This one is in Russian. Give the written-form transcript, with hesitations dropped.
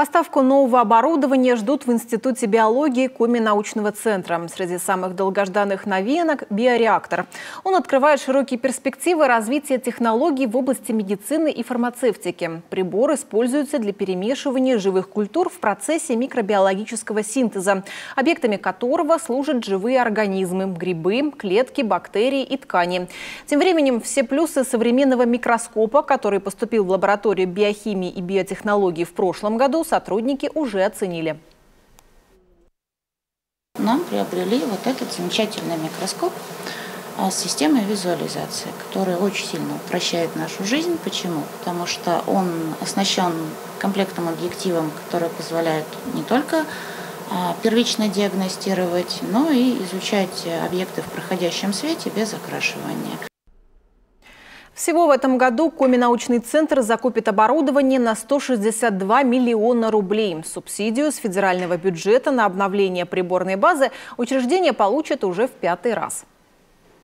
Поставку нового оборудования ждут в Институте биологии Коми-научного центра. Среди самых долгожданных новинок – биореактор. Он открывает широкие перспективы развития технологий в области медицины и фармацевтики. Прибор используется для перемешивания живых культур в процессе микробиологического синтеза, объектами которого служат живые организмы – грибы, клетки, бактерии и ткани. Тем временем все плюсы современного микроскопа, который поступил в лабораторию биохимии и биотехнологий в прошлом году, сотрудники уже оценили. Нам приобрели вот этот замечательный микроскоп с системой визуализации, который очень сильно упрощает нашу жизнь. Почему? Потому что он оснащен комплектом объективов, который позволяет не только первично диагностировать, но и изучать объекты в проходящем свете без окрашивания. Всего в этом году Коми-научный центр закупит оборудование на 162 миллиона рублей. Субсидию с федерального бюджета на обновление приборной базы учреждение получит уже в 5-й раз.